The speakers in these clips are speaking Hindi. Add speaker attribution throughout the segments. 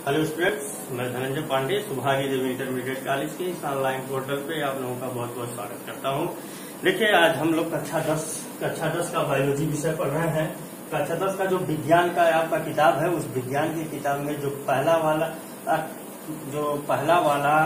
Speaker 1: हेलो स्टूडेंट्स, मैं धनंजय पांडे सुभागी देवी इंटरमीडिएट कॉलेज के इस ऑनलाइन पोर्टल पे आप लोगों का बहुत बहुत स्वागत करता हूं। देखिए, आज हम लोग कक्षा 10 का बायोलॉजी विषय पढ़ रहे हैं। कक्षा 10 का जो विज्ञान का आपका किताब है, उस विज्ञान की किताब में जो पहला वाला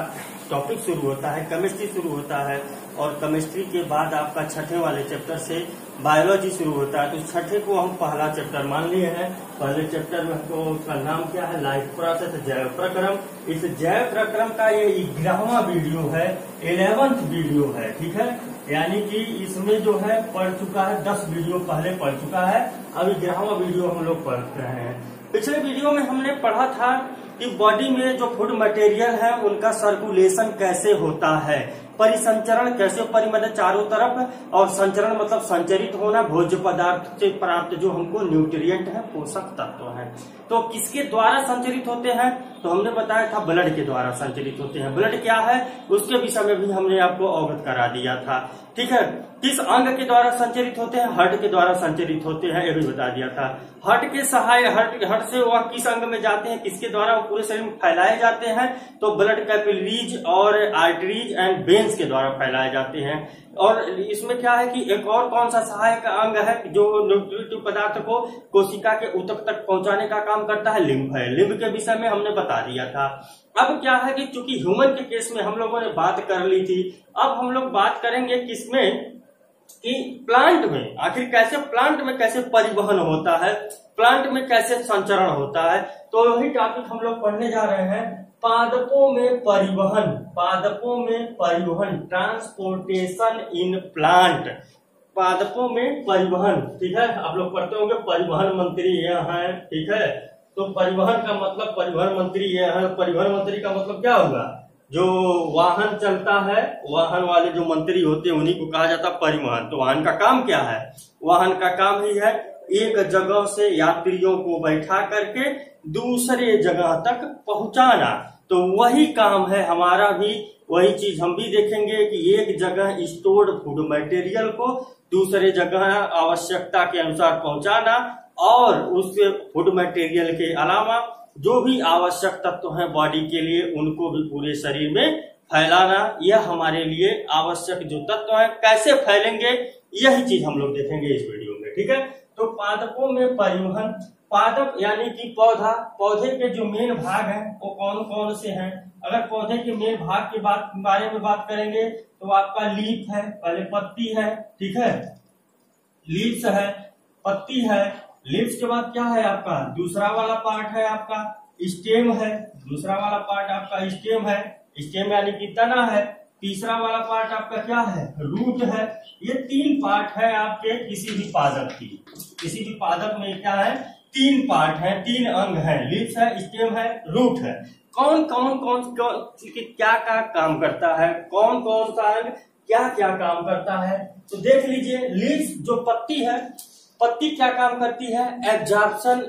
Speaker 1: टॉपिक शुरू होता है, केमिस्ट्री शुरू होता है, और केमिस्ट्री के बाद आपका छठे वाले चैप्टर से बायोलॉजी शुरू होता है। तो छठे को हम पहला चैप्टर मान लिए हैं। पहले चैप्टर में हमको उसका नाम क्या है, लाइफ प्रोसेस, जैव प्रक्रम। इस जैव प्रक्रम का ये 11वां वीडियो है, 11th वीडियो है, ठीक है। यानी कि इसमें जो है पढ़ चुका है, 10 वीडियो पहले पढ़ चुका है, अब 11वां वीडियो हम लोग पढ़ रहे हैं। पिछले वीडियो में हमने पढ़ा था कि बॉडी में जो फूड मटेरियल है उनका सर्कुलेशन कैसे होता है, परिसंचरण कैसे, परिमदद चारों तरफ, और संचरण मतलब संचरित होना, भोज्य पदार्थ से प्राप्त जो हमको न्यूट्रिएंट है, पोषक तत्व है। तो किसके द्वारा संचरित होते हैं, तो हमने बताया था ब्लड के द्वारा संचरित होते हैं। ब्लड क्या है उसके विषय में भी हमने आपको अवगत करा दिया था, ठीक है। किस अंग के द्वारा संचरित होते हैं, हार्ट के द्वारा संचरित होते हैं, ये भी बता दिया था। हार्ट के सहाय हार्ट से वह किस अंग में जाते हैं, किसके द्वारा वो पूरे शरीर में फैलाए जाते हैं, तो ब्लड कैपिलरीज और आर्टरीज एंड वेन्स के द्वारा फैलाए जाते हैं। और इसमें क्या है कि एक और कौन सा सहायक अंग है जो न्यूट्रिटिव पदार्थ को कोशिका के ऊतक तक पहुंचाने का काम करता है, लिम्फ है। लिम्फ के विषय में हमने बता दिया था। अब क्या है कि चूंकि ह्यूमन के केस में हम लोगों ने बात कर ली थी, अब हम लोग बात करेंगे किसमें, कि प्लांट में आखिर कैसे, प्लांट में कैसे परिवहन होता है, प्लांट में कैसे संचरण होता है। तो वही टॉपिक हम लोग पढ़ने जा रहे हैं, पादपों में परिवहन, पादपों में परिवहन, ट्रांसपोर्टेशन इन प्लांट, पादपों में परिवहन, ठीक है। आप लोग पढ़ते होंगे परिवहन मंत्री यहाँ है, ठीक है। तो परिवहन का मतलब, परिवहन मंत्री ये है, परिवहन मंत्री का मतलब क्या होगा, जो वाहन चलता है, वाहन वाले जो मंत्री होते हैं उन्हीं को कहा जाता है परिवहन। तो वाहन का काम क्या है, वाहन का काम ही है एक जगह से यात्रियों को बैठा करके दूसरे जगह तक पहुंचाना। तो वही काम है हमारा भी, वही चीज हम भी देखेंगे कि एक जगह स्टोर्ड फूड मटेरियल को दूसरे जगह आवश्यकता के अनुसार पहुंचाना, और उस फूड मटेरियल के अलावा जो भी आवश्यक तत्व हैं बॉडी के लिए उनको भी पूरे शरीर में फैलाना। यह हमारे लिए आवश्यक जो तत्व हैं कैसे फैलेंगे, यही चीज हम लोग देखेंगे इस वीडियो में, ठीक है। तो पादपों में परिवहन, पादप यानी कि पौधा, पौधे के जो मेन भाग हैं वो कौन कौन से हैं। अगर पौधे के मेन भाग के बारे में बात करेंगे तो आपका लीफ है, पहले पत्ती है, ठीक है, लीव्स है, पत्ती है। लीव्स के बाद क्या है आपका, दूसरा वाला पार्ट है आपका स्टेम है, दूसरा वाला पार्ट आपका स्टेम है, स्टेम यानी कि तना है। तीसरा वाला पार्ट आपका क्या है, रूट है। ये 3 पार्ट है आपके किसी भी पादप की, किसी भी पादप में क्या है, 3 पार्ट है, 3 अंग है, लीव्स है, स्टेम है, रूट है। कौन क्या काम करता है, कौन कौन सा अंग क्या क्या काम करता है, तो देख लीजिए। लीव्स जो पत्ती है, पत्ती क्या काम करती है, एब्जॉर्प्शन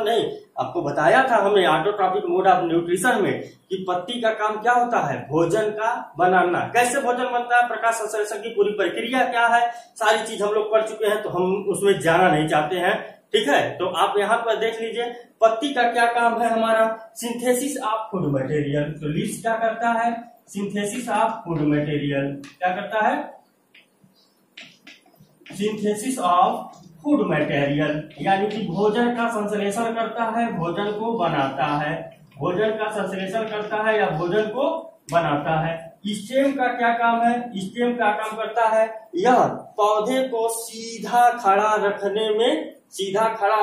Speaker 1: नहीं, आपको बताया था हमने ऑटोट्रॉपिक मोड ऑफ न्यूट्रिशन में कि पत्ती का काम क्या होता है, भोजन का बनाना। कैसे भोजन बनता है, प्रकाश संश्लेषण की पूरी प्रक्रिया क्या है, सारी चीज हम लोग पढ़ चुके हैं, तो हम उसमें जाना नहीं चाहते हैं, ठीक है। तो आप यहाँ पर देख लीजिए, पत्ती का क्या काम है हमारा, सिंथेसिस ऑफ फूड मटेरियल। तो लीव्स क्या करता है, सिंथेसिस ऑफ फूड मटेरियल, क्या करता है, सिंथेसिस ऑफ फूड मटेरियल, यानी कि भोजन का संश्लेषण करता है, भोजन को बनाता है, भोजन का संश्लेषण करता है या भोजन को बनाता है। स्टेम का क्या काम है, स्टेम का काम करता है, यह पौधे को सीधा खड़ा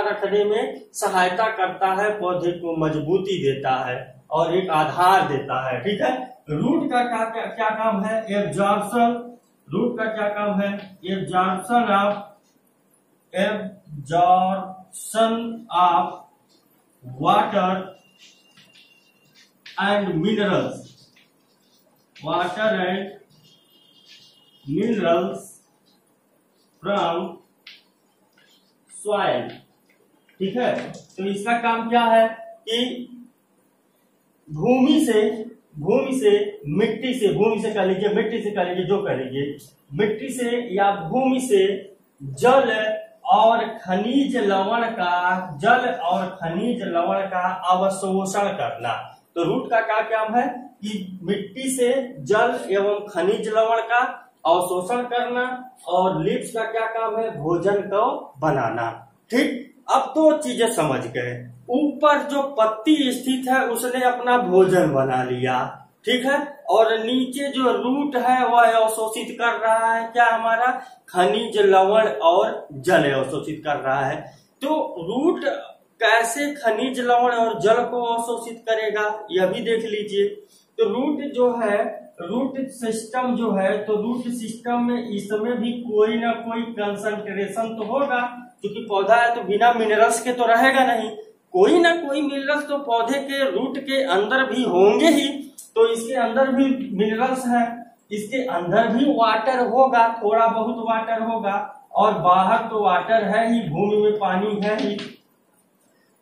Speaker 1: रखने में सहायता करता है, पौधे को मजबूती देता है और एक आधार देता है, ठीक है। रूट का क्या काम है, एब्जॉर्प्शन, रूट का क्या काम है, absorption of water and minerals, from soil, ठीक है। तो इसका काम क्या है कि भूमि से मिट्टी से कह लीजिए, जो कह लीजिए, मिट्टी से या भूमि से जल और खनिज लवण का, जल और खनिज लवण का अवशोषण करना। तो रूट का क्या काम है कि मिट्टी से जल एवं खनिज लवण का अवशोषण करना, और लिप्स का क्या काम है, भोजन को बनाना। ठीक, अब तो चीजें समझ गए। ऊपर जो पत्ती स्थित है उसने अपना भोजन बना लिया, ठीक है, और नीचे जो रूट है वह अवशोषित कर रहा है क्या, हमारा खनिज लवण और जल अवशोषित कर रहा है। तो रूट कैसे खनिज लवण और जल को अवशोषित करेगा यह भी देख लीजिए। तो रूट जो है, रूट सिस्टम जो है, तो रूट सिस्टम में इसमें भी कोई ना कोई कंसंट्रेशन तो होगा, क्योंकि पौधा है तो बिना मिनरल्स के तो रहेगा नहीं, कोई ना कोई मिनरल्स तो पौधे के रूट के अंदर भी होंगे ही। तो इसके अंदर भी मिनरल्स है, इसके अंदर भी वाटर होगा, थोड़ा बहुत वाटर होगा, और बाहर तो वाटर है ही, भूमि में पानी है ही।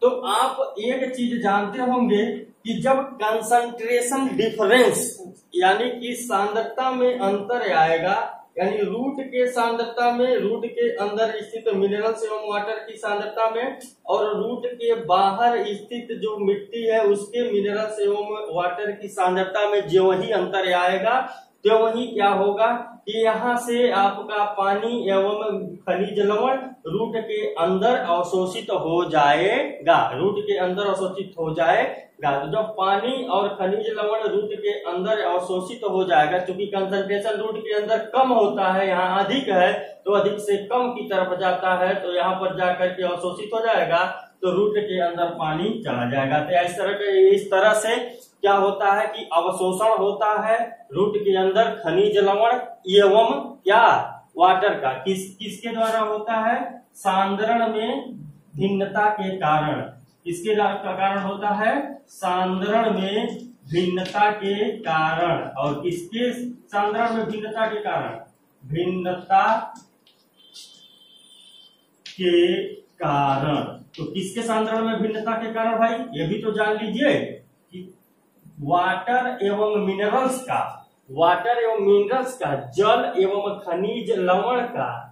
Speaker 1: तो आप एक चीज जानते होंगे कि जब कंसंट्रेशन डिफरेंस यानी कि सांद्रता में अंतर आएगा, यानी रूट के सांद्रता में, रूट के अंदर स्थित मिनरल्स एवं वाटर की सांद्रता में, और रूट के बाहर स्थित जो मिट्टी है उसके मिनरल्स एवं वाटर की सांद्रता में जो ही अंतर आएगा, तो वही क्या होगा कि यहाँ से आपका पानी एवं खनिज लवण रूट के अंदर अवशोषित हो जाएगा, रूट के अंदर अवशोषित हो जाएगा। तो जब पानी और खनिज लवण रूट के अंदर अवशोषित हो जाएगा, क्योंकि कंसंट्रेशन रूट के अंदर कम होता है, यहाँ अधिक है, तो अधिक से कम की तरफ जाता है, तो यहाँ पर जाकर के अवशोषित हो जाएगा, तो रूट के अंदर पानी चला जाएगा। तो इस तरह से क्या होता है कि अवशोषण होता है रूट के अंदर खनिज लवण एवं क्या, वाटर का, किसके द्वारा होता है, सांद्रण में भिन्नता के कारण। किसके कारण होता है, सांद्रण में भिन्नता के कारण। और किसके सांद्रण में भिन्नता के कारण, भिन्नता के कारण। तो किसके सांद्रण में भिन्नता के कारण भाई, ये भी तो जान लीजिए कि वाटर एवं मिनरल्स का, वाटर एवं मिनरल्स का, जल एवं खनिज लवण का,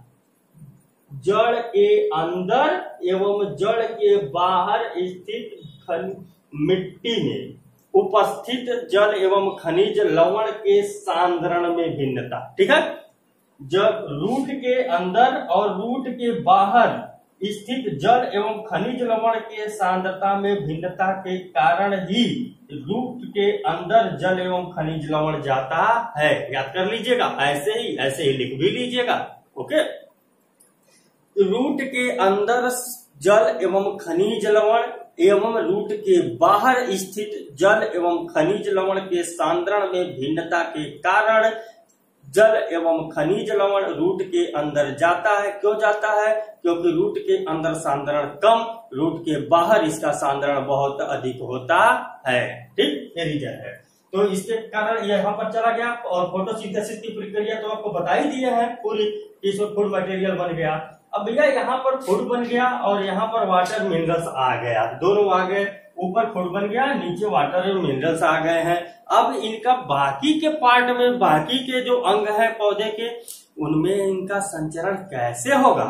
Speaker 1: जड़ के अंदर एवं जड़ के बाहर स्थित मिट्टी में उपस्थित जल एवं खनिज लवण के सांद्रण में भिन्नता। ठीक है, जब रूट के अंदर और रूट के बाहर स्थित जल एवं खनिज लवण के सांद्रता में भिन्नता के कारण ही रूट के अंदर जल एवं खनिज लवण जाता है। याद कर लीजिएगा, ऐसे ही लिख भी लीजिएगा। ओके, रूट के अंदर जल एवं खनिज लवण एवं रूट के बाहर स्थित जल एवं खनिज लवण के सांद्रण में भिन्नता के कारण जल एवं खनिज लवण रूट के अंदर जाता है। क्यों जाता है, क्योंकि रूट के अंदर सांद्रण कम, रूट के बाहर इसका सांद्रण बहुत अधिक होता है। ठीक, ये रीजन है। तो इसके कारण यहाँ पर चला गया, और फोटोसिंथेसिस की प्रक्रिया तो आपको बता ही दिए हैं पूरी, इसमें फूड मटेरियल बन गया। अब भैया यहाँ पर फूड बन गया और यहाँ पर वाटर मिनरल्स आ गया, दोनों आ गए, ऊपर फूड बन गया, नीचे वाटर और मिनरल्स आ गए हैं। अब इनका बाकी के पार्ट में, बाकी के जो अंग हैं पौधे के, उनमें इनका संचरण कैसे होगा,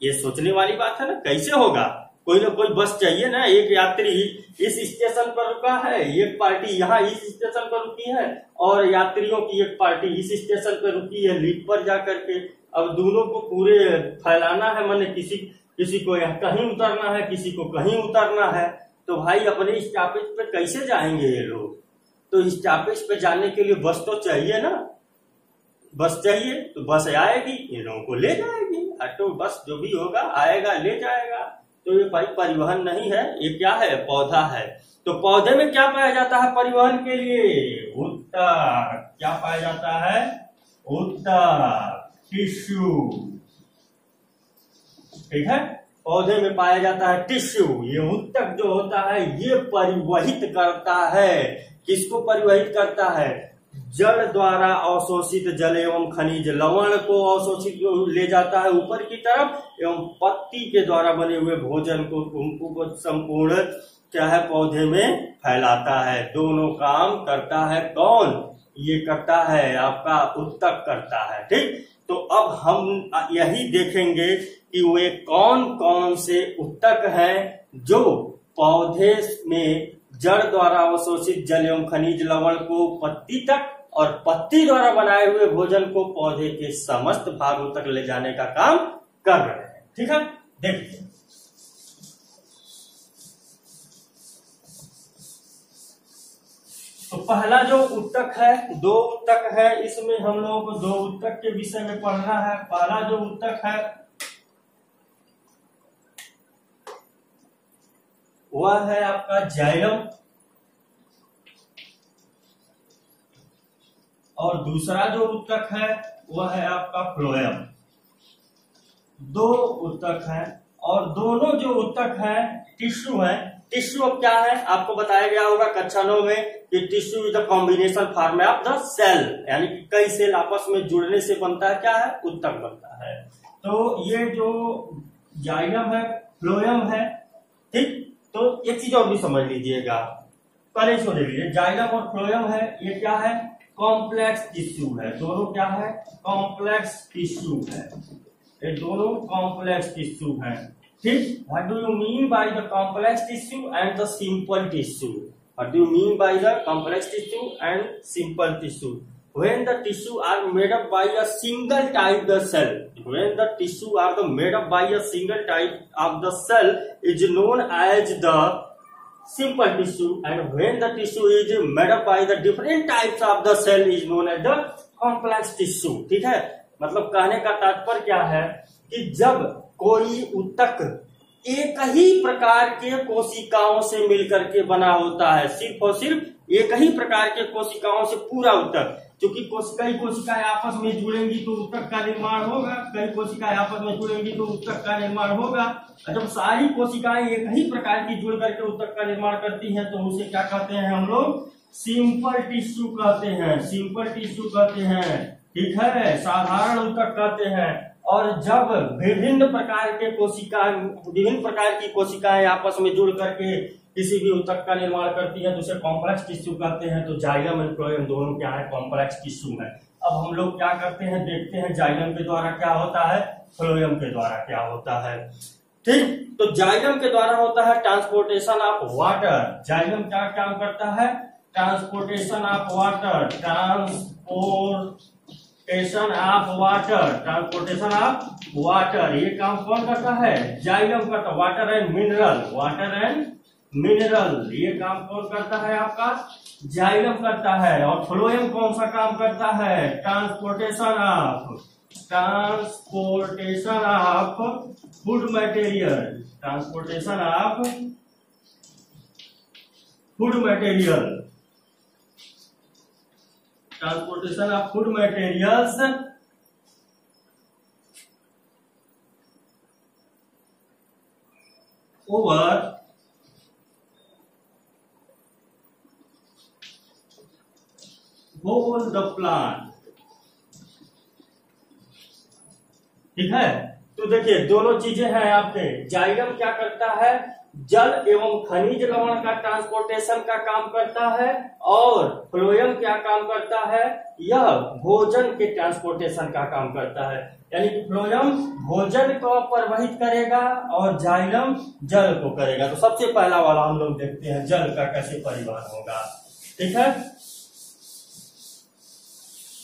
Speaker 1: ये सोचने वाली बात है ना। कैसे होगा, कोई ना कोई बस चाहिए ना। एक यात्री इस स्टेशन पर रुका है, एक पार्टी यहाँ इस स्टेशन पर रुकी है, और यात्रियों की एक पार्टी इस स्टेशन पर रुकी है लिफ्ट पर जाकर के। अब दोनों को पूरे फैलाना है, माने किसी को यहाँ कहीं उतरना है, किसी को कहीं उतरना है। तो भाई अपने स्टॉपेज पे कैसे जाएंगे ये लोग, तो स्टॉपेज पे जाने के लिए बस तो चाहिए ना, बस चाहिए, तो बस आएगी, इन लोगों को ले जाएगी, ऑटो बस जो भी होगा आएगा ले जाएगा। तो ये भाई परिवहन नहीं है, ये क्या है, पौधा है। तो पौधे में क्या पाया जाता है परिवहन के लिए, उत्तक। क्या पाया जाता है, उत्तक, टिश्यू। ठीक है, पौधे में पाया जाता है टिश्यू। ये उत्तक जो होता है ये परिवहित करता है, किसको परिवहित करता है, जल द्वारा अवशोषित जल एवं खनिज लवण को अवशोषित ले जाता है ऊपर की तरफ, एवं पत्ती के द्वारा बने हुए भोजन को संपूर्ण क्या है पौधे में फैलाता है। दोनों काम करता है कौन, ये करता है आपका उत्तक करता है। ठीक, तो अब हम यही देखेंगे कि वे कौन कौन से ऊतक हैं जो पौधे में जड़ द्वारा अवशोषित जल एवं खनिज लवण को पत्ती तक और पत्ती द्वारा बनाए हुए भोजन को पौधे के समस्त भागों तक ले जाने का काम कर रहे हैं। ठीक है, देखिए तो पहला जो ऊतक है, दो ऊतक है, इसमें हम लोगों को दो ऊतक के विषय में पढ़ना है। पहला जो ऊतक है वह है आपका जाइलम और दूसरा जो ऊतक है वह है आपका फ्लोएम। दो ऊतक है और दोनों जो ऊतक है टिश्यू है। टिश्यू अब क्या है आपको बताया गया होगा कक्षा 9 में कि tissue is the combination form of the cell, यानी कि कई सेल आपस में जुड़ने से बनता है क्या है, ऊतक बनता है। तो ये जो जाइलम है, फ्लोएम है, ठीक। तो एक चीज और भी समझ लीजिएगा, पहले इसको देख लीजिए, जाइलम और फ्लोएम है, ये क्या है, कॉम्प्लेक्स टिश्यू है। दोनों क्या है, कॉम्प्लेक्स टिश्यू है, ये दोनों कॉम्प्लेक्स टिश्यू है, ठीक। What do you mean by the complex tissue and the simple tissue? What do you mean by the complex tissue and simple tissue? When the tissue are made up by a single type the cell, when the tissue are made up by a single type of the cell is known as the simple tissue, and when the tissue is made up by the different types of the cell is known as the complex tissue। ठीक है, मतलब कहने का तात्पर्य क्या है कि जब कोई ऊतक एक ही प्रकार के कोशिकाओं से मिलकर के बना होता है, सिर्फ और सिर्फ एक ही प्रकार के कोशिकाओं से पूरा ऊतक, क्योंकि कई कोशिकाएं आपस में जुड़ेंगी तो ऊतक का निर्माण होगा, कई कोशिकाएं आपस में जुड़ेंगी तो ऊतक का निर्माण होगा। जब सारी कोशिकाएं एक ही प्रकार की जुड़ करके ऊतक का निर्माण करती हैं तो उसे क्या कहते हैं हम लोग, सिंपल टिश्यू कहते हैं, सिंपल टिश्यू कहते हैं, ठीक है, साधारण ऊतक कहते हैं। और जब विभिन्न प्रकार की कोशिकाएं आपस में जुड़ करके किसी भी ऊतक का निर्माण करती है तो उसे कॉम्प्लेक्स टिश्यू कहते हैं। तो जाइलम एंड फ्लोएम दोनों क्या है, कॉम्प्लेक्स टिश्यू है। अब हम लोग क्या करते हैं, देखते हैं जाइलम के द्वारा क्या होता है, फ्लोएम के द्वारा क्या होता है, ठीक। तो जाइलम के द्वारा होता है ट्रांसपोर्टेशन ऑफ वाटर। जाइलम क्या काम करता है, transportation of water, transportation of water, transportation of water, ये काम कौन करता है, जाइलम करता है। Water and mineral, water and mineral, ये काम कौन करता है आपका, जाइलम करता है। और फ्लोएम कौन सा काम करता है, transportation of food material, transportation of food material, transportation of food materials over whole the plant. ठीक है, तो देखिए दोनों चीजें हैं आपके। जाइलम क्या करता है, जल एवं खनिज लवण का ट्रांसपोर्टेशन का काम करता है, और फ्लोएम क्या काम करता है, यह भोजन के ट्रांसपोर्टेशन का काम करता है। यानी कि फ्लोएम भोजन को परिवहित करेगा और जाइलम जल को करेगा। तो सबसे पहला वाला हम लोग देखते हैं, जल का कैसे परिवहन होगा। ठीक है,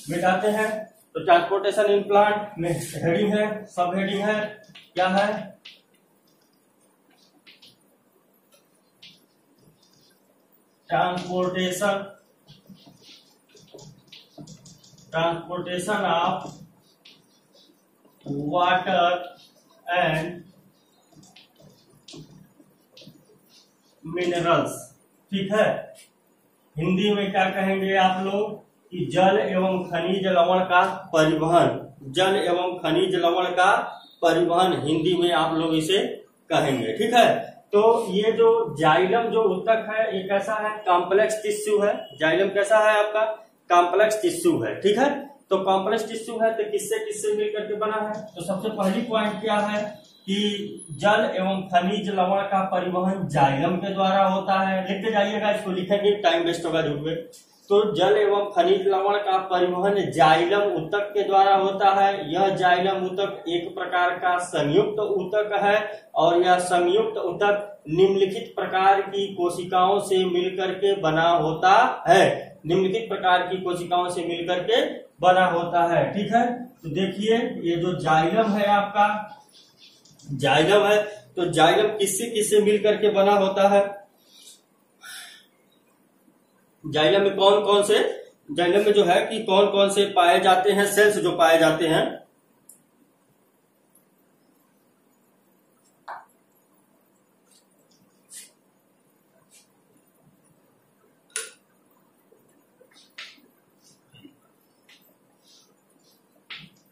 Speaker 1: मिटाते हैं। तो ट्रांसपोर्टेशन इन प्लांट में हेडिंग है, सब हेडिंग है, क्या है, transportation of water and minerals. ठीक है, हिंदी में क्या कहेंगे आप लोग कि जल एवं खनिज लवण का परिवहन, जल एवं खनिज लवण का परिवहन हिंदी में आप लोग इसे कहेंगे। ठीक है, तो ये जो जाइलम जो ऊतक है ये कैसा है, कॉम्प्लेक्स टिश्यू है। जाइलम कैसा है आपका, कॉम्प्लेक्स टिश्यू है। ठीक है, तो कॉम्प्लेक्स टिश्यू है तो किससे किससे मिलकर के बना है, तो सबसे पहली पॉइंट क्या है कि जल एवं खनिज लवण का परिवहन जाइलम के द्वारा होता है। लिखते जाइएगा, इसको लिखेंगे टाइम वेस्ट होगा झूठ में। तो जल एवं खनिज लवण का परिवहन जाइलम ऊतक के द्वारा होता है। यह जाइलम ऊतक एक प्रकार का संयुक्त ऊतक है और यह संयुक्त ऊतक निम्नलिखित प्रकार की कोशिकाओं से मिलकर के बना होता है। निम्नलिखित प्रकार की कोशिकाओं से मिलकर के बना होता है। ठीक है, तो देखिए ये जो जाइलम है आपका, जाइलम है, तो जाइलम किससे किससे मिलकर के बना होता है? जाइलम में कौन कौन से, जाइलम में जो है कि कौन कौन से पाए जाते हैं सेल्स जो पाए जाते हैं?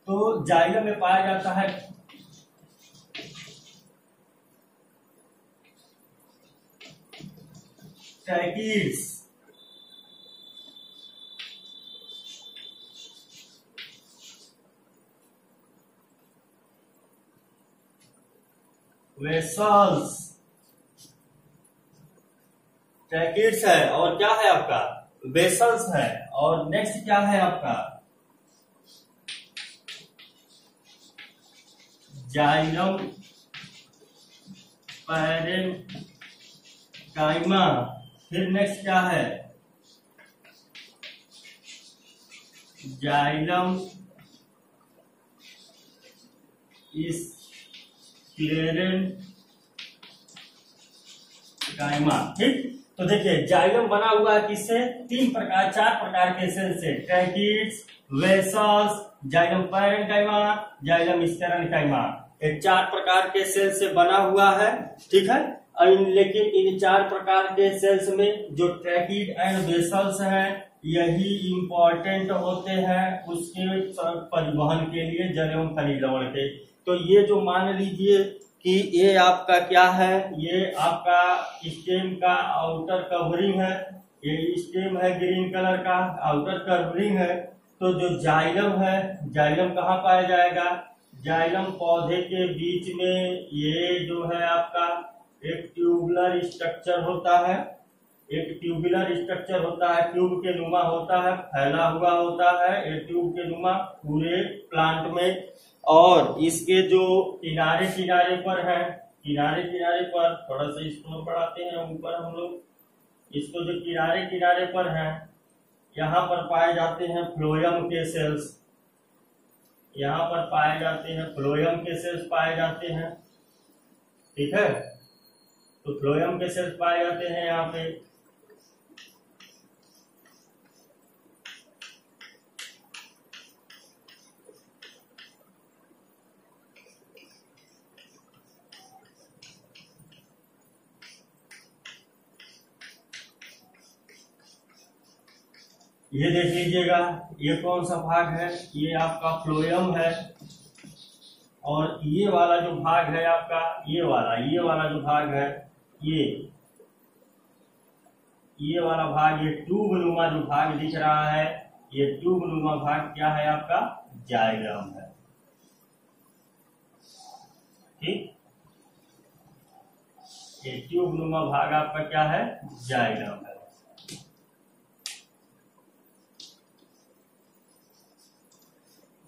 Speaker 1: तो जाइलम में पाया जाता है ट्रैकीड्स, वेसल्स, ट्रैकीड्स है और क्या है आपका? वेसल्स है। और नेक्स्ट क्या है आपका? Xylem parenchyma. फिर नेक्स्ट क्या है? Xylem sclerenchyma. ठीक, तो देखिए जाइलम बना हुआ है किससे? चार प्रकार के सेल से, tracheids, vessels, xylem parenchyma, xylem sclerenchyma. ये चार प्रकार के सेल से बना हुआ है। ठीक है, लेकिन इन चार प्रकार के सेल्स में जो ट्रैकीड एंड वेसल्स हैं यही इंपॉर्टेंट होते हैं उसके परिवहन के लिए जल एवं खनिज लवण के। तो ये जो मान लीजिए कि ये आपका क्या है, ये आपका स्टेम का आउटर कवरिंग है, ये स्टेम है ग्रीन कलर का, आउटर कवरिंग है। तो जो जाइलम है, जाइलम कहाँ पाया जाएगा? जाइलम पौधे के बीच में ये जो है आपका एक ट्यूबुलर स्ट्रक्चर होता है, एक ट्यूबुलर स्ट्रक्चर होता है, ट्यूब के नुमा होता है, फैला हुआ होता है ये ट्यूब के नुमा पूरे प्लांट में। और इसके जो किनारे किनारे पर है, किनारे किनारे पर थोड़ा सा इसको बढ़ाते हैं ऊपर हम लोग, इसको जो किनारे किनारे पर है यहाँ पर पाए जाते हैं फ्लोएम के सेल्स, यहाँ पर पाए जाते हैं फ्लोएम के सेल्स पाए जाते हैं। ठीक है, तो फ्लोएम के सेल्स पाए जाते हैं यहाँ पे। ये देख लीजिएगा, ये कौन सा भाग है? ये आपका फ्लोएम है। और ये वाला जो भाग है आपका, ये वाला जो भाग है, ये वाला भाग, ये ट्यूब नुमा जो भाग दिख रहा है, ये ट्यूब नुमा भाग क्या है आपका? जाइलम है। ठीक, ये ट्यूब नुमा भाग आपका क्या है? जाइलम है।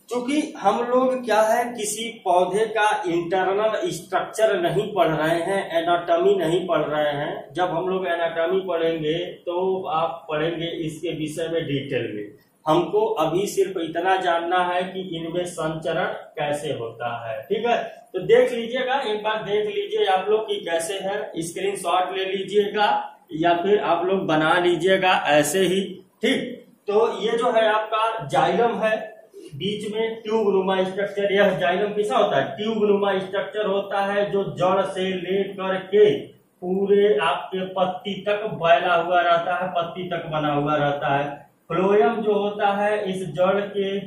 Speaker 1: क्योंकि हम लोग क्या है किसी पौधे का इंटरनल स्ट्रक्चर नहीं पढ़ रहे हैं, एनाटॉमी नहीं पढ़ रहे हैं। जब हम लोग एनाटॉमी पढ़ेंगे तो आप पढ़ेंगे इसके विषय में डिटेल में। हमको अभी सिर्फ इतना जानना है कि इनमें संचरण कैसे होता है। ठीक है, तो देख लीजिएगा, एक बार देख लीजिए आप लोग कि कैसे है, स्क्रीनशॉट ले लीजिएगा या फिर आप लोग बना लीजिएगा ऐसे ही। ठीक, तो ये जो है आपका जाइलम है, बीच में ट्यूब नुमा स्ट्रक्चर। यह जाइलम कैसा होता है? ट्यूब नुमा स्ट्रक्चर होता है जो जड़ से लेकर के पूरे आपके पत्ती तक फैला हुआ रहता है, पत्ती तक बना हुआ रहता है। फ्लोएम जो होता है इस जड़ के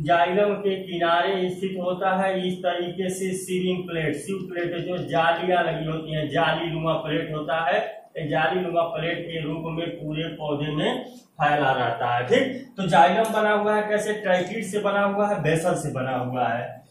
Speaker 1: जाइलम के किनारे स्थित होता है। इस तरीके से सीविंग प्लेट, सीव प्लेट जो जालियां लगी होती हैं, जाली नुमा प्लेट होता है, जाली नुमा प्लेट के रूप में पूरे पौधे में फैला रहता है। ठीक, तो जाइलम बना हुआ है कैसे? ट्रैकीड से बना हुआ है, बेसल से बना हुआ है।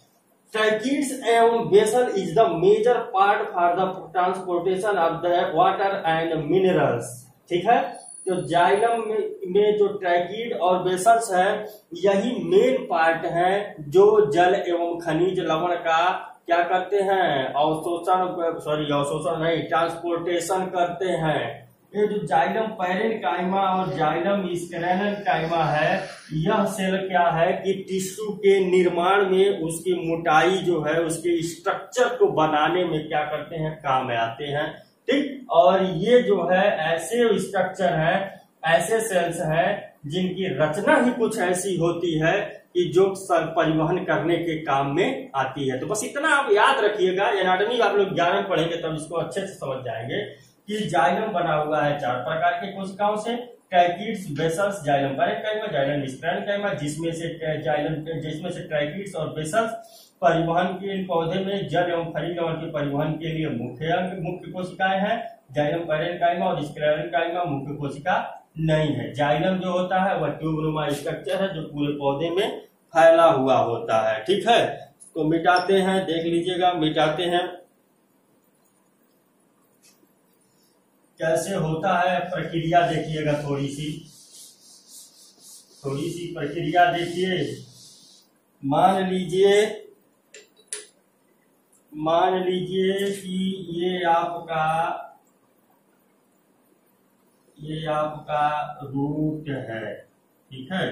Speaker 1: ट्रैकीड्स एवं vessel is the major part for the transportation of the water and minerals. ठीक है, तो जाइलम में जो ट्रैकीड और बेसल्स है, यही मेन पार्ट है जो जल एवं खनिज लवण का क्या करते हैं, अवशोषण नहीं, ट्रांसपोर्टेशन करते हैं। ये जो जाइलम पैरेन्काइमा और जाइलम स्क्लेरेन्काइमा है, यह सेल क्या है कि टिश्यू के निर्माण में उसकी मोटाई जो है, उसके स्ट्रक्चर को बनाने में क्या करते हैं, काम में आते हैं। ठीक, और ये जो है ऐसे स्ट्रक्चर है, ऐसे सेल्स है जिनकी रचना ही कुछ ऐसी होती है कि जो परिवहन करने के काम में आती है। तो बस इतना आप याद रखिएगा, एनाटॉमी आप लोग 11 में पढ़ेंगे तब इसको अच्छे से समझ जाएंगे कि जाइलम बना हुआ है 4 प्रकार के कोशिकाओं से, tracheids, vessels, xylem parenchyma, xylem sclerenchyma, जिसमें से ट्रैकीड्स और बेसल्स परिवहन के पौधे में जल एवं खनिज लवण के परिवहन के लिए मुख्य कोशिकाएं हैं। जाइलम पैरेन्काइमा और स्क्लेरेन्काइमा मुख्य कोशिका नहीं है। जाइलम जो होता है वह ट्यूबनुमा स्ट्रक्चर है जो पूरे पौधे में फैला हुआ होता है। ठीक है, तो मिटाते हैं, देख लीजिएगा, मिटाते हैं कैसे होता है प्रक्रिया, देखिएगा थोड़ी सी प्रक्रिया देखिए। मान लीजिए कि ये आपका रूट है, ठीक है,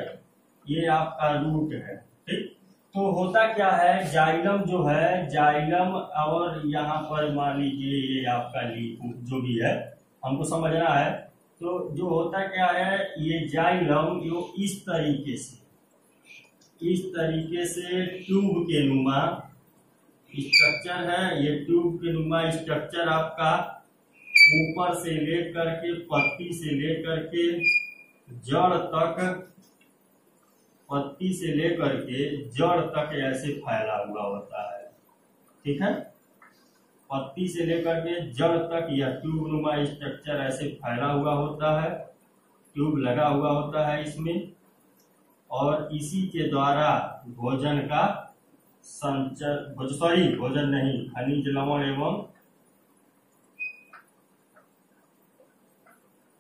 Speaker 1: ये आपका रूट है। ठीक, तो होता क्या है, जाइलम जो है, जाइलम और यहाँ पर मान लीजिए ये आपका लीफ जो भी है, हमको समझना है। तो जो होता क्या है, ये जाइलम जो इस तरीके से ट्यूब के नुमा स्ट्रक्चर है। ये ट्यूब के नुमा स्ट्रक्चर आपका ऊपर से लेकर के, पत्ती से लेकर के जड़ तक ऐसे फैला हुआ होता है। ठीक है, पत्ती से लेकर के जड़ तक यह ट्यूब नुमा स्ट्रक्चर ऐसे फैला हुआ होता है, ट्यूब लगा हुआ होता है इसमें, और इसी के द्वारा भोजन का भोजन नहीं, खनिज लवण एवं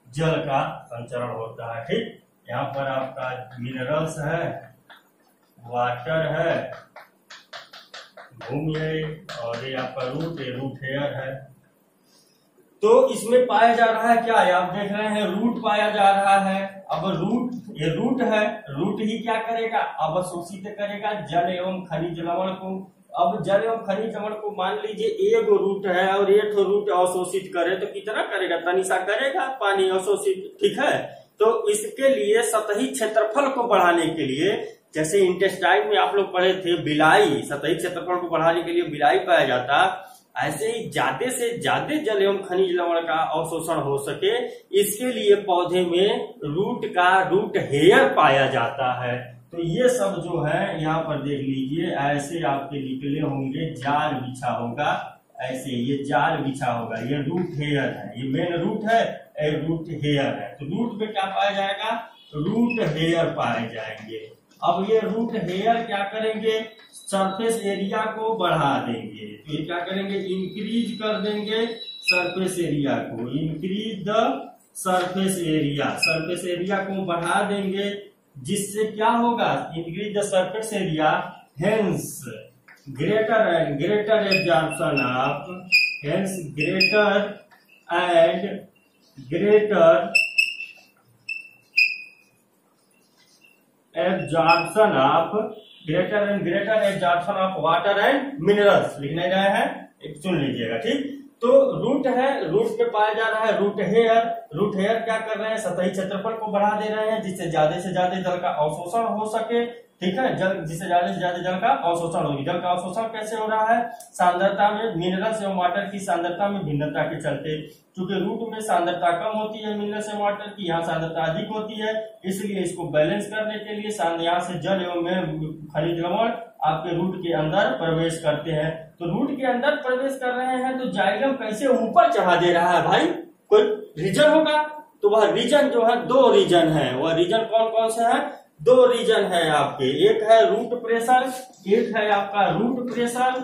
Speaker 1: जल का संचरण होता है। ठीक, यहाँ पर आपका मिनरल्स है, वाटर है, भूमि है, और ये आपका रूट हेयर है। तो इसमें पाया जा रहा है क्या, आप देख रहे हैं रूट पाया जा रहा है। अब ये रूट है, रूट ही क्या करेगा, अवशोषित करेगा जल एवं खनिज लवण को। अब जल एवं खनिज लवण को मान लीजिए एक रूट है और एक रूट अवशोषित करे तो कितना करेगा, तनिसा करेगा पानी अवशोषित। ठीक है, तो इसके लिए सतही क्षेत्रफल को बढ़ाने के लिए, जैसे इंटेस्टाइन में आप लोग पढ़े थे बिलाई, सतही क्षेत्रफल को बढ़ाने के लिए बिलाई पाया जाता, ऐसे ही ज्यादा से ज्यादा जल एवं खनिज लवण का अवशोषण हो सके, इसके लिए पौधे में रूट हेयर पाया जाता है। तो ये सब जो है यहाँ पर देख लीजिए, ऐसे आपके निकले होंगे, जाल बिछा होगा, ऐसे ये जाल बिछा होगा, ये रूट हेयर है, ये मेन रूट है, रूट हेयर है। तो रूट में क्या पाया जाएगा, रूट हेयर पाए जाएंगे। अब ये रूट हेयर क्या करेंगे, सरफेस एरिया को बढ़ा देंगे। तो ये क्या करेंगे, इंक्रीज कर देंगे सरफेस एरिया को, इंक्रीज द सरफेस एरिया को बढ़ा देंगे, जिससे क्या होगा, increase the surface area, hence greater absorption of, hence greater absorption of water and minerals लिखने गए हैं, सुन लीजिएगा। ठीक, तो रूट है, रूट पे पाया जा रहा है रूट हेयर क्या कर रहे हैं, सतही क्षेत्रफल को बढ़ा दे रहे हैं, जिससे ज्यादा से ज्यादा जल का अवशोषण हो सके। ठीक है, जिससे ज्यादा से ज्यादा जल का अवशोषण होगी। जल का अवशोषण कैसे हो रहा है, सांद्रता में, मिनरल्स एवं वाटर की सांद्रता में भिन्नता के चलते। क्योंकि रूट में सांद्रता कम होती है मिनरल्स एवं वाटर की, यहाँ सांद्रता अधिक होती है, इसलिए इसको बैलेंस करने के लिए यहाँ से जल एवं खनिज लवण आपके रूट के अंदर प्रवेश करते हैं। तो रूट के अंदर प्रवेश कर रहे हैं तो जाइलम कैसे ऊपर चढ़ा दे रहा है भाई, कोई रीजन होगा। तो वह रीजन जो है, 2 रीजन है, वह रीजन कौन कौन से हैं, 2 रीजन है आपके, एक है रूट प्रेशर, एक है आपका रूट प्रेशर,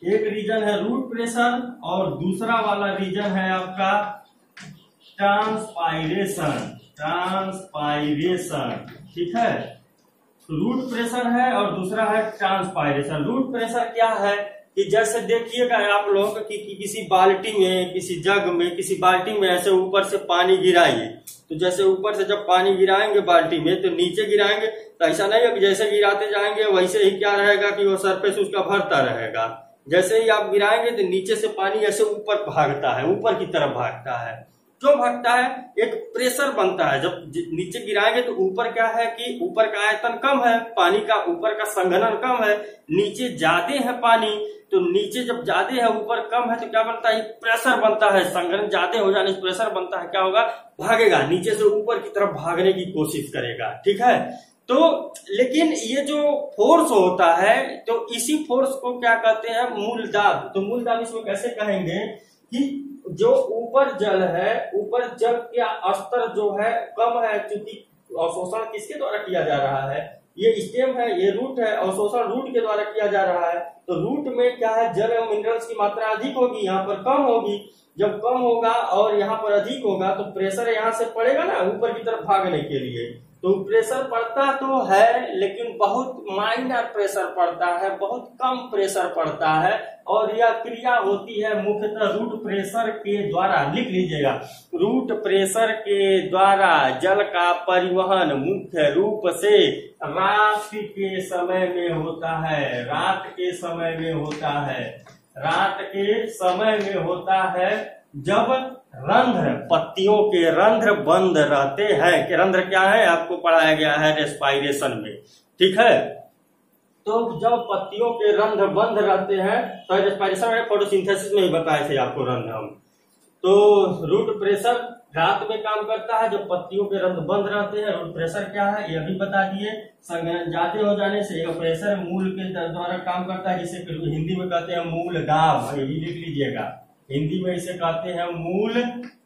Speaker 1: एक रीजन है रूट प्रेशर और दूसरा वाला रीजन है आपका ट्रांसपायरेशन। ठीक है, रूट प्रेशर है और दूसरा है ट्रांसपायरेशन। रूट प्रेशर क्या है कि जैसे देखिएगा आप लोग कि किसी बाल्टी में, किसी जग में, किसी बाल्टी में ऐसे ऊपर से पानी गिराइए, तो जैसे ऊपर से जब पानी गिराएंगे बाल्टी में तो नीचे गिराएंगे, तो ऐसा नहीं है कि जैसे गिराते जाएंगे वैसे ही क्या रहेगा कि वो सरफेस उसका भरता रहेगा। जैसे ही आप गिराएंगे तो नीचे से पानी ऐसे ऊपर भागता है, ऊपर की तरफ भागता है। क्यों भागता है? एक प्रेशर बनता है। जब नीचे गिराएंगे तो ऊपर क्या है कि ऊपर का आयतन कम है, पानी का ऊपर का संघनन कम है, नीचे ज्यादा है पानी, तो नीचे जब ज्यादा है ऊपर कम है तो क्या बनता है? प्रेशर बनता है। संघनन ज्यादा हो जाने से प्रेशर बनता है, क्या होगा? भागेगा, नीचे से ऊपर की तरफ भागने की कोशिश करेगा। ठीक है, तो लेकिन ये जो फोर्स होता है तो इसी फोर्स को क्या कहते हैं? मूल दाब। तो मूल दाब इसमें कैसे कहेंगे कि जो ऊपर जल है, ऊपर जल का स्तर जो है कम है, क्योंकि अवशोषण किसके द्वारा किया जा रहा है? ये स्टेम है, ये रूट है, अवशोषण रूट के द्वारा किया जा रहा है। तो रूट में क्या है? जल एवं मिनरल्स की मात्रा अधिक होगी, यहाँ पर कम होगी। जब कम होगा और यहाँ पर अधिक होगा तो प्रेशर यहाँ से पड़ेगा ना ऊपर की तरफ भागने के लिए। तो प्रेशर पड़ता तो है लेकिन बहुत माइनर प्रेशर पड़ता है, बहुत कम प्रेशर पड़ता है, और यह क्रिया होती है मुख्यतः रूट प्रेशर के द्वारा। लिख लीजिएगा, रूट प्रेशर के द्वारा जल का परिवहन मुख्य रूप से रात के समय में होता है। रात के समय में होता है, रात के समय में होता है जब रंध्र, पत्तियों के रंध्र बंद रहते हैं। कि रंध्र क्या है? आपको पढ़ाया गया है रेस्पायरेशन में। ठीक है, तो जब पत्तियों के रंध्र बंद रहते हैं तो रेस्पायरेशन में फोटोसिंथेसिस में ही बताए थे आपको रंध्र हम। तो रूट प्रेशर रात में काम करता है जब पत्तियों के रंध्र बंद रहते हैं। रूट प्रेशर क्या है ये भी बता दिए। संघनन ज्यादा हो जाने से यह प्रेशर मूल के द्वारा काम करता है, जिसे हिंदी में कहते हैं मूल दाब। ये भी लिख लीजिएगा, हिंदी में इसे कहते हैं मूल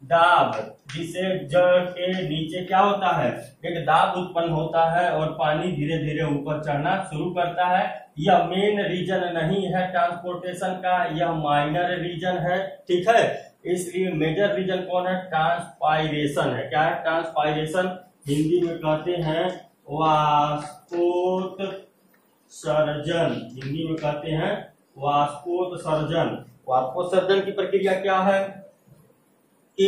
Speaker 1: दाब, जिसे जल के नीचे क्या होता है? एक दाब उत्पन्न होता है और पानी धीरे धीरे ऊपर चढ़ना शुरू करता है। यह मेन रीजन नहीं है ट्रांसपोर्टेशन का, यह माइनर रीजन है। ठीक है, इसलिए मेजर रीजन कौन है? ट्रांसपायरेशन है। क्या है? ट्रांसपायरेशन। हिंदी में कहते हैं वाष्पोत्सर्जन। हिंदी में कहते हैं वाष्पोत्सर्जन। वाष्पोत्सर्जन की प्रक्रिया क्या है कि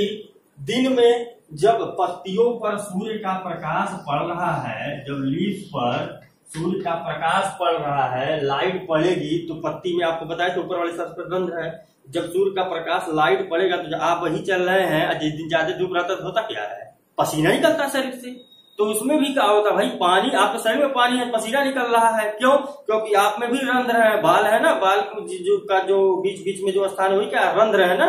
Speaker 1: दिन में जब पत्तियों पर सूर्य का प्रकाश पड़ रहा है, जब लीफ पर सूर्य का प्रकाश पड़ रहा है, लाइट पड़ेगी तो पत्ती में आपको बताया तो ऊपर वाले सतह पर रंध्र है। जब सूर्य का प्रकाश लाइट पड़ेगा तो आप वही चल रहे हैं, जिस दिन ज्यादा धूप रहता तो होता क्या है? पसीना निकलता शरीर से। तो उसमें भी क्या होता भाई? पानी, आपके शरीर में पानी है, पसीना निकल रहा है। क्यों? क्योंकि आप में भी रंध्र है, बाल है ना, बाल का जो बीच बीच में जो स्थान वही क्या रंध्र है ना।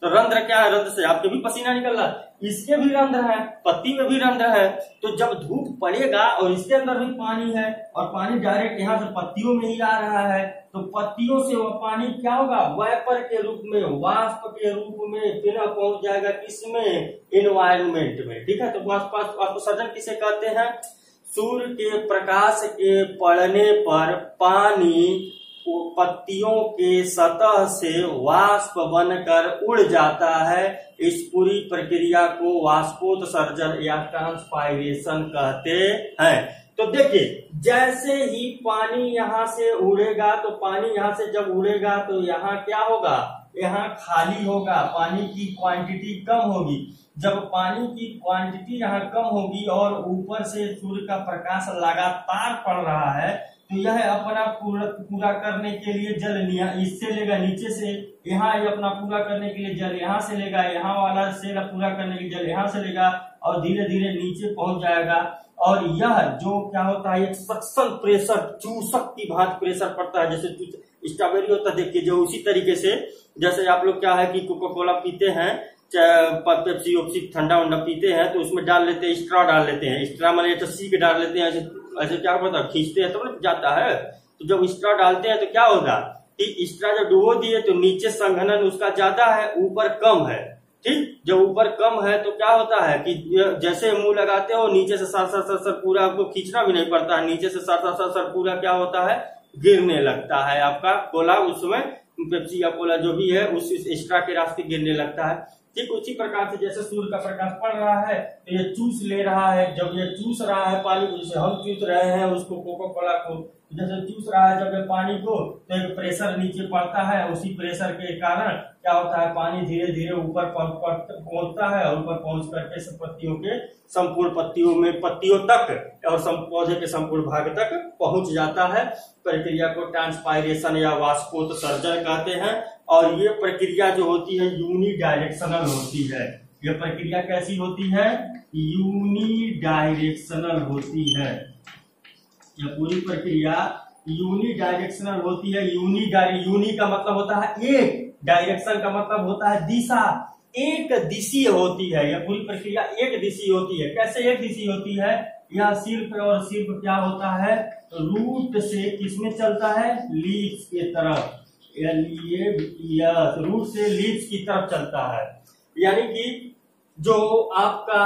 Speaker 1: तो रंध्र क्या है? रंध्र से आपके भी पसीना निकल रहा है, इसके भी रंध्र है, पत्ती में भी रंध्र है। तो जब धूप पड़ेगा और इसके अंदर भी पानी है और पानी डायरेक्ट यहाँ से पत्तियों में ही आ रहा है, तो पत्तियों से वह पानी क्या होगा? वेपर के रूप में, वाष्प के रूप में फिर पहुंच जाएगा किसमें? एनवायरमेंट में। ठीक है, तो वाष्पोत्सर्जन किसे कहते हैं? सूर्य के प्रकाश के पड़ने पर पानी पत्तियों के सतह से वाष्प बनकर उड़ जाता है। इस पूरी प्रक्रिया को वाष्पोत्सर्जन या ट्रांसपायरेशन कहते हैं। तो देखिए, जैसे ही पानी यहाँ से उड़ेगा तो पानी यहाँ से जब उड़ेगा तो यहाँ क्या होगा? यहाँ खाली होगा, पानी की क्वांटिटी कम होगी। जब पानी की क्वांटिटी यहाँ कम होगी और ऊपर से सूर्य का प्रकाश लगातार पड़ रहा है, तो यह अपना पूरा करने के लिए जल इससे लेगा नीचे से, यहाँ ये अपना पूरा करने के लिए जल यहाँ से लेगा, यहाँ वाला सेल पूरा करने के लिए जल यहाँ से लेगा और धीरे धीरे नीचे पहुंच जाएगा। और यह जो क्या होता है? एक सक्शन प्रेशर, चूसक की भांति प्रेशर पड़ता है। जैसे स्ट्रॉबेरी होता है, देखिए जो उसी तरीके से, जैसे आप लोग क्या है कि कोका कोला पीते हैं, पेप्सी ओप्सी ठंडा वंडा पीते हैं, तो उसमें डाल लेते हैं, स्ट्रॉ डाल लेते हैं। स्ट्रॉ मैंने रस्सी के डाल लेते हैं, ऐसे क्या पता खींचते हैं तो ना जाता है। तो जब स्ट्रॉ डालते हैं तो क्या होगा कि स्ट्रॉ जब डुबो दिए तो नीचे संघनन उसका ज्यादा है, ऊपर कम है। ठीक, जब ऊपर कम है तो क्या होता है कि जैसे मुंह लगाते हो नीचे से सर पूरा आपको खींचना भी नहीं पड़ता है, नीचे से सर पूरा क्या होता है? गिरने लगता है आपका कोला, उसमें पेप्सी या कोला जो भी है उस एक्स्ट्रा के रास्ते गिरने लगता है। ठीक उसी प्रकार से जैसे सूर्य का प्रकाश पड़ रहा है तो ये चूस ले रहा है, जब ये चूस रहा है पानी को, जैसे हम चूस रहे हैं उसको कोको कोला को, जैसे चूस रहा है जब ये पानी को तो एक प्रेशर नीचे पड़ता है, उसी प्रेशर के कारण क्या होता है पानी धीरे धीरे ऊपर पहुंचता है और ऊपर पहुंच करके सब पत्तियों के संपूर्ण पत्तियों तक और पौधे के संपूर्ण भाग तक पहुंच जाता है। प्रक्रिया को ट्रांसपायरेशन या वाष्पोत्सर्जन कहते हैं और ये प्रक्रिया जो होती है यूनिडायरेक्शनल होती है। ये प्रक्रिया कैसी होती है? यूनिडायरेक्शनल होती है। यह पूरी प्रक्रिया यूनिडायरेक्शनल होती है। यूनी का मतलब होता है एक, डायरेक्शन का मतलब होता है दिशा, एक दिशीय होती है। यह पूरी प्रक्रिया एक दिशीय होती है। कैसे एक दिशीय होती है? यह सिर्फ और सिर्फ क्या होता है, रूट से किसमें चलता है? लीव्स के तरफ, रूट से लीव्स की तरफ चलता है। यानी कि जो आपका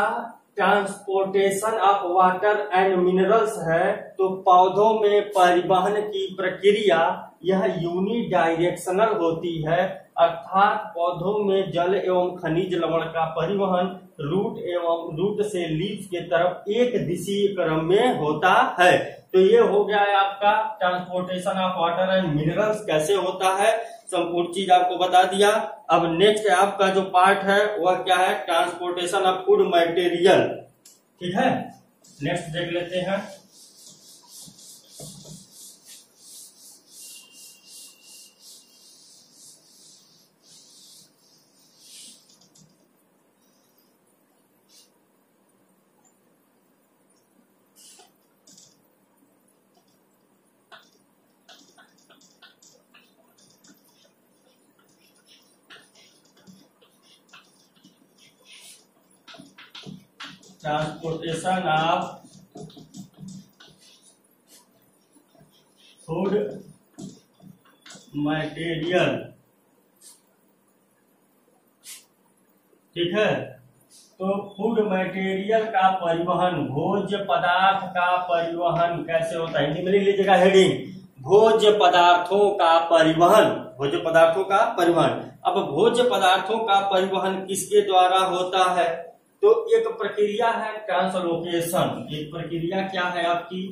Speaker 1: transportation of water and minerals है तो पौधों में परिवहन की प्रक्रिया यह यूनिडायरेक्शनल होती है, अर्थात पौधों में जल एवं खनिज लवण का परिवहन रूट से लीव्स के तरफ एक दिशीय क्रम में होता है। तो ये हो गया है आपका transportation of water and minerals कैसे होता है, संपूर्ण चीज आपको बता दिया। अब नेक्स्ट आपका जो पार्ट है वह क्या है? Transportation of food material. ठीक है, नेक्स्ट देख लेते हैं। Transportation of food material. ठीक है, तो फूड मटेरियल का परिवहन, भोज्य पदार्थ का परिवहन कैसे होता है? हिंदी में लिख लीजिएगा हेडिंग, भोज्य पदार्थों का परिवहन। भोज्य पदार्थों का परिवहन। अब भोज्य पदार्थों का परिवहन किसके द्वारा होता है? तो एक प्रक्रिया है ट्रांसलोकेशन। एक प्रक्रिया क्या है आपकी?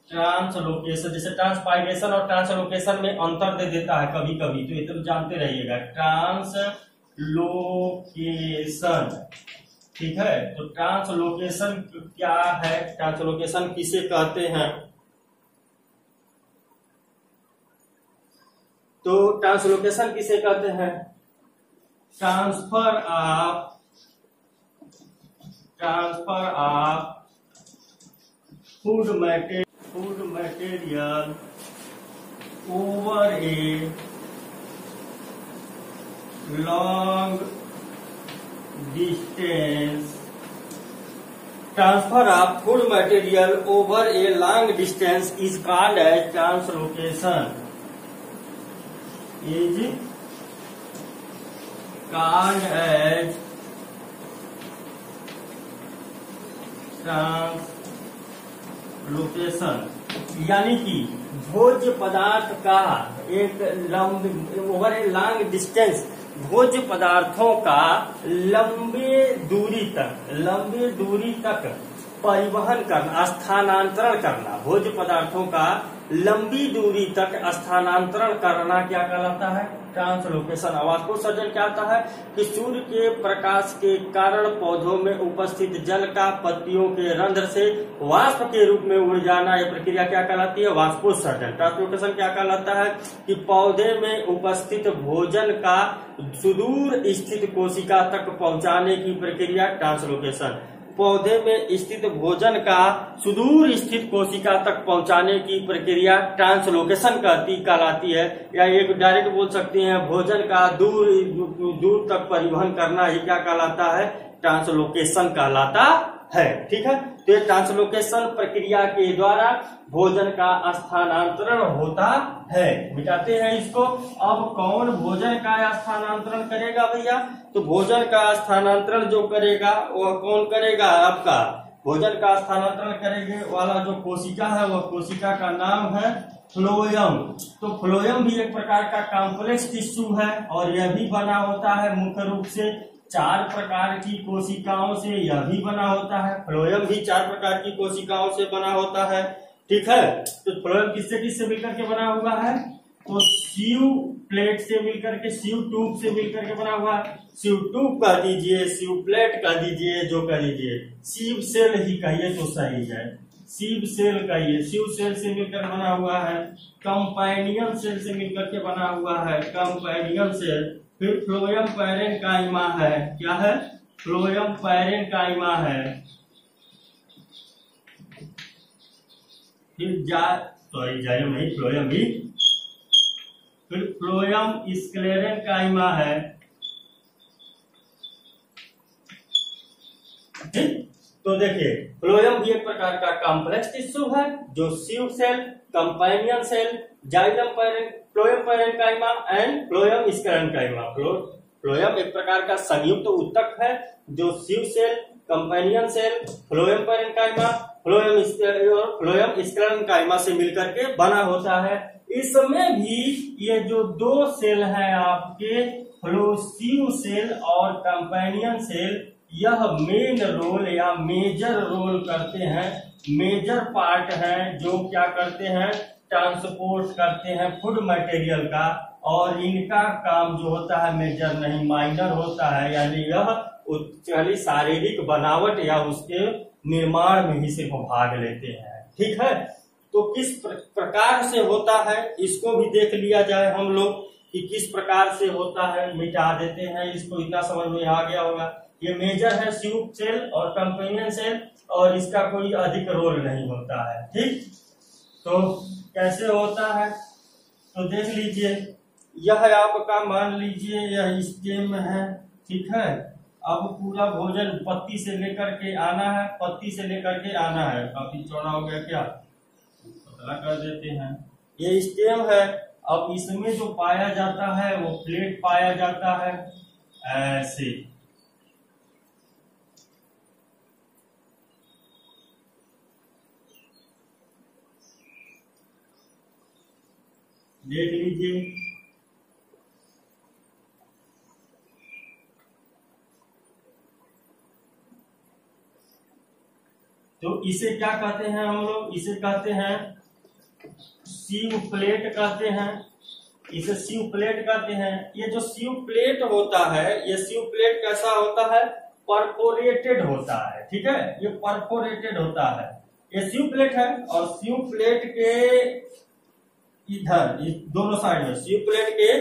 Speaker 1: ट्रांसलोकेशन। जैसे ट्रांसपायरेशन और ट्रांसलोकेशन में अंतर दे देता है कभी कभी, तो ये तो जानते रहिएगा। ट्रांसलोकेशन, ठीक है, तो ट्रांसलोकेशन क्या है? ट्रांसलोकेशन किसे कहते हैं? तो ट्रांसलोकेशन किसे कहते हैं? Transfer of food material over a long distance. Transfer of food material over a long distance is called as translocation. Is called as translocation. यानी कि भोज्य पदार्थ का एक ओवर ए लॉन्ग डिस्टेंस, भोज्य पदार्थों का लंबी दूरी तक परिवहन करना, स्थानांतरण करना। भोज्य पदार्थों का लंबी दूरी तक स्थानांतरण करना क्या कहलाता है? ट्रांसलोकेशन। वाष्पोत्सर्जन क्या आता है कि सूर्य के प्रकाश के कारण पौधों में उपस्थित जल का पत्तियों के रंध्र से वाष्प के रूप में उड़ जाना, यह प्रक्रिया क्या कहलाती है? वाष्पोत्सर्जन। ट्रांसलोकेशन क्या कहलाता है कि पौधे में उपस्थित भोजन का सुदूर स्थित कोशिका तक पहुंचाने की प्रक्रिया ट्रांसलोकेशन। पौधे में स्थित भोजन का सुदूर स्थित कोशिका तक पहुंचाने की प्रक्रिया ट्रांसलोकेशन कहलाती है। या एक डायरेक्ट बोल सकते हैं भोजन का दूर तक परिवहन करना, ये क्या कहलाता है? ट्रांसलोकेशन कहलाता है। ठीक है, तो ये ट्रांसलोकेशन प्रक्रिया के द्वारा भोजन का स्थानांतरण होता है। मिटाते हैं इसको। अब कौन भोजन का स्थानांतरण करेगा भैया? तो भोजन का स्थानांतरण जो करेगा वह कौन करेगा? आपका भोजन का स्थानांतरण करेंगे वाला जो कोशिका है वह कोशिका का नाम है फ्लोएम। तो फ्लोएम भी एक प्रकार का कॉम्प्लेक्स टिश्यू है और यह भी बना होता है मुख्य रूप से 4 प्रकार की कोशिकाओं से। यह भी बना होता है, फ्लोएम भी 4 प्रकार की कोशिकाओं से बना होता है। ठीक है, तो फ्लोएम किससे किससे मिलकर के बना हुआ है? तो सीव प्लेट से मिलकर के, सीव ट्यूब से मिलकर के बना हुआ है। सीव ट्यूब कह दीजिए, सीव प्लेट कह दीजिए, जो कह दीजिए, सीव सेल ही कहिए तो सही है, सीव सेल कहिए। सीव सेल से मिलकर बना हुआ है, कंपेनियन सेल से मिलकर के बना हुआ है, कंपेनियन सेल। फिर फ्लोएम पैरेन्काइमा है, क्या है? फ्लोएम पैरेन्काइमा है। फिर जाइलम नहीं, फ्लोएम भी। फिर फ्लोएम स्क्लेरेन्काइमा है। तो देखिए, फ्लोएम भी एक प्रकार का कॉम्प्लेक्स टिश्यू है जो sieve cell, companion cell, xylem phloem parenchyma and phloem sclerenchyma. Phloem एक प्रकार का संयुक्त ऊतक है जो sieve cell, companion cell, phloem parenchyma, phloem sclerenchyma से मिलकर के बना होता है। इसमें भी ये जो 2 सेल हैं आपके, फ्लोसीव सेल और कंपेनियन सेल, यह मेन रोल या मेजर रोल करते हैं, मेजर पार्ट हैं जो क्या करते हैं? ट्रांसपोर्ट करते हैं फूड मटेरियल का। और इनका काम जो होता है मेजर नहीं माइनर होता है, यानी यह शारीरिक बनावट या उसके निर्माण में ही सिर्फ भाग लेते हैं। ठीक है, तो किस प्रकार से होता है इसको भी देख लिया जाए हम लोग कि किस प्रकार से होता है। मिटा देते हैं इसको, इतना समझ में आ गया होगा। ये मेजर है सीव सेल और कंपेनियन सेल और इसका कोई अधिक रोल नहीं होता है। ठीक, तो कैसे होता है तो देख लीजिए। यह आपका मान लीजिए यह स्टेम है। ठीक है, अब पूरा भोजन पत्ती से लेकर के आना है, पत्ती से लेकर के आना है। काफी चौड़ा हो गया क्या, पतला कर देते हैं। ये स्टेम है। अब इसमें जो पाया जाता है वो प्लेट पाया जाता है, ऐसे। देख लीजिए, तो इसे क्या कहते हैं हम लोग? इसे कहते हैं सीव प्लेट कहते हैं, इसे सीव प्लेट कहते हैं। ये जो सीव प्लेट होता है, ये सीव प्लेट कैसा होता है? परफोरेटेड होता है। ठीक है, ये परफोरेटेड होता है। ये सीव प्लेट है और सीव प्लेट के इधर दोनों साइड में, सीव प्लेट के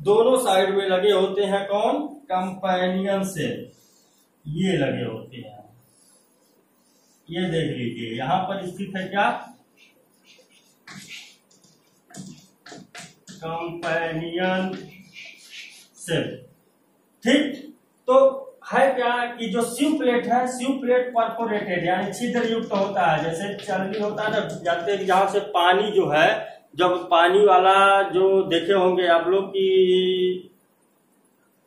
Speaker 1: दोनों साइड में लगे होते हैं कौन? कंपेनियन सेल, ये लगे होते हैं। ये देख लीजिए, यहां पर स्थित है क्या? Companion cell. ठीक, तो है क्या कि जो सीव प्लेट है, सीव प्लेट परफोरेटेड यानी छिद्र युक्त होता है। जैसे चलनी होता है ना, जाते जहां से पानी जो है, जब पानी वाला जो देखे होंगे आप लोग कि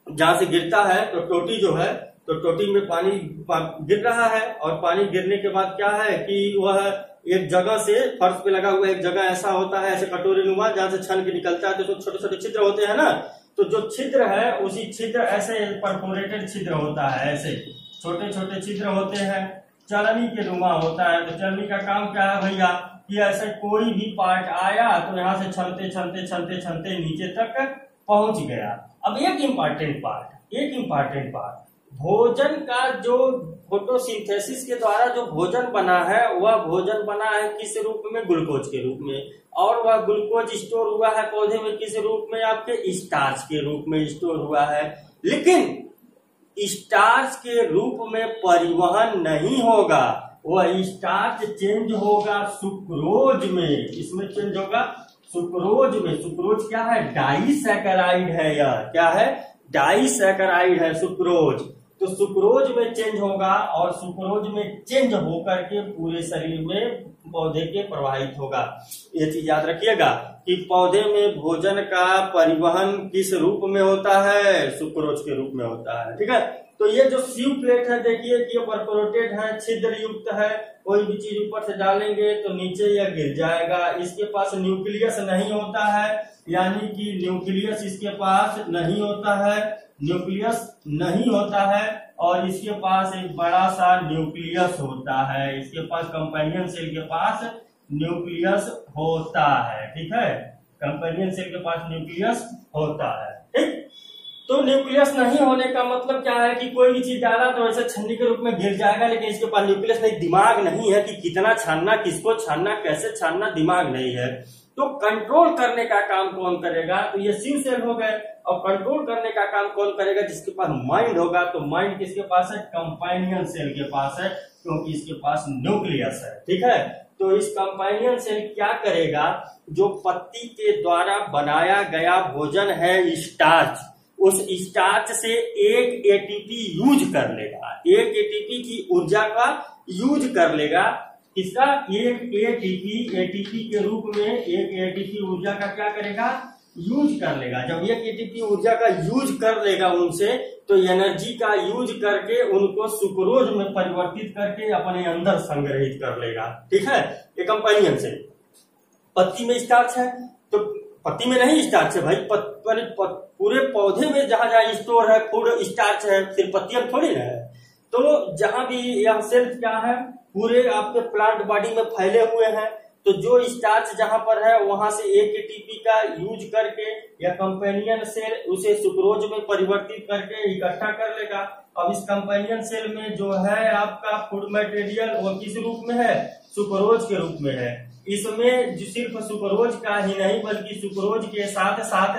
Speaker 1: जहां से गिरता है तो टोटी जो है, तो टोटी में पानी गिर रहा है और पानी गिरने के बाद क्या है कि वह एक जगह से फर्श पे लगा हुआ एक जगह ऐसा होता है, ऐसे कटोरी नुमा, जहां से छन के निकलता है, तो छोटे छोटे छिद्र होते हैं ना। तो जो छिद्र है उसी छिद्र ऐसे परफोरेटेड छिद्र होता है, ऐसे छोटे छोटे छिद्र होते हैं, चलनी के नुमा होता है। तो चलनी का काम क्या है भैया कि ऐसे कोई भी पार्ट आया तो यहाँ से छलते छलते छलते छलते नीचे तक पहुंच गया। अब एक इम्पॉर्टेंट पार्ट, भोजन का जो फोटोसिंथेसिस के द्वारा जो भोजन बना है, वह भोजन बना है किस रूप में? ग्लूकोज के रूप में। और वह ग्लूकोज स्टोर हुआ है पौधे में किस रूप में? आपके स्टार्च के रूप में स्टोर हुआ है। लेकिन स्टार्च के रूप में परिवहन नहीं होगा, वह स्टार्च चेंज होगा सुक्रोज में। इसमें चेंज होगा सुक्रोज में। सुक्रोज क्या है? डाइसैकेराइड है। यह क्या है? डाइसैकेराइड है सुक्रोज। तो सुक्रोज में चेंज होगा और सुक्रोज में चेंज होकर के पूरे शरीर में पौधे के प्रवाहित होगा। ये चीज याद रखिएगा कि पौधे में भोजन का परिवहन किस रूप में होता है? सुक्रोज के रूप में होता है। ठीक है, तो ये जो सीव प्लेट है देखिए कि ये परफोरेटेड है, छिद्र युक्त है, कोई भी चीज ऊपर से डालेंगे तो नीचे यह गिर जाएगा। इसके पास न्यूक्लियस नहीं होता है, यानी कि न्यूक्लियस इसके पास नहीं होता है, न्यूक्लियस नहीं होता है। और इसके पास एक बड़ा सा न्यूक्लियस होता है, इसके पास कंपेनियन सेल के पास न्यूक्लियस होता है। ठीक है, कंपेनियन सेल के पास न्यूक्लियस होता है। ठीक, तो न्यूक्लियस नहीं होने का मतलब क्या है कि कोई भी चीज डाला तो ऐसे छन्नी के रूप में गिर जाएगा, लेकिन इसके पास न्यूक्लियस नहीं, दिमाग नहीं है कि कितना छानना, किसको छानना, कैसे छानना, दिमाग नहीं है। तो कंट्रोल करने का काम कौन करेगा? तो ये सीव सेल हो गए। और कंट्रोल करने का काम कौन करेगा? जिसके पास माइंड होगा। तो माइंड किसके पास है? कंपेनियन सेल के पास है, क्योंकि इसके पास न्यूक्लियस है। ठीक है, तो इस कंपेनियन सेल क्या करेगा? जो पत्ती के द्वारा बनाया गया भोजन है स्टार्च, उस स्टार्च से एक एटीपी यूज कर लेगा, एक एटीपी की ऊर्जा का यूज कर लेगा। किसका? एक एटीपी के रूप में एक एटीपी ऊर्जा का क्या करेगा? यूज कर लेगा। जब एक एटीपी ऊर्जा का यूज कर लेगा उनसे, तो एनर्जी का यूज करके उनको सुक्रोज में परिवर्तित करके अपने अंदर संग्रहित कर लेगा। ठीक है, ये कंपेनियन से। पत्ती में स्टार्च है तो पत्ती में नहीं स्टार्च है भाई, पूरे पौधे में जहां जहां स्टोर है फूड स्टार्च है, सिर्फ पत्तियां थोड़ी ना है। तो जहां भी यह सेल क्या है, पूरे आपके प्लांट बॉडी में फैले हुए हैं। तो जो स्टार्च जहां पर है वहां से एक एटीपी का यूज करके या कंपेनियन सेल उसे सुक्रोज में परिवर्तित करके इकट्ठा कर लेगा। अब इस कंपेनियन सेल में जो है आपका फूड मटेरियल वो किस रूप में है? सुक्रोज के रूप में है। इसमें जो सिर्फ सुक्रोज का ही नहीं बल्कि सुक्रोज के साथ साथ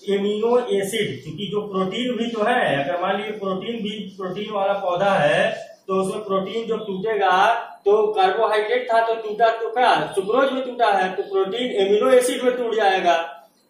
Speaker 1: एमिनो एसिड, क्योंकि जो प्रोटीन भी तो है, अगर मान लीजिए प्रोटीन वाला पौधा है तो उसमें प्रोटीन जो टूटेगा तो कार्बोहाइड्रेट था तो टूटा, तो क्या सुक्रोज में टूटा है तो प्रोटीन एमिनो एसिड में टूट जाएगा।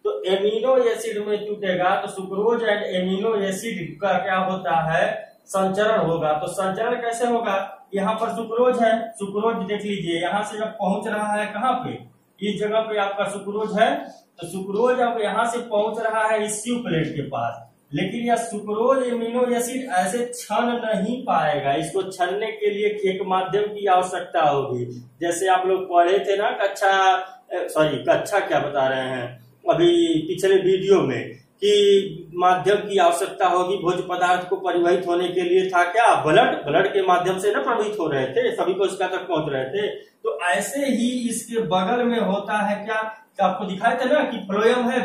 Speaker 1: तो एमिनो एसिड में टूटेगा तो सुक्रोज एंड एमिनो एसिड का क्या होता है? संचरण होगा। तो संचरण कैसे होगा? यहाँ पर सुक्रोज है, सुक्रोज देख लीजिए यहाँ से जब पहुंच रहा है कहाँ पे, इस जगह पे आपका सुक्रोज है। तो सुक्रोज अब यहाँ से पहुंच रहा है इस सीव प्लेट के पास, लेकिन यह सुक्रोज एमिनो एसिड ऐसे छन नहीं पाएगा। इसको छनने के लिए एक माध्यम की आवश्यकता होगी। जैसे आप लोग पढ़े थे ना कक्षा क्या बता रहे हैं अभी पिछले वीडियो में, कि माध्यम की आवश्यकता होगी। भोज्य पदार्थ को परिवहित होने के लिए था क्या? ब्लड के माध्यम से ना प्रवहित हो रहे थे, सभी को इसका तक पहुंच रहे थे। तो ऐसे ही इसके बगल में होता है क्या? आपको दिखाए थे ना कि फ्लोएम है,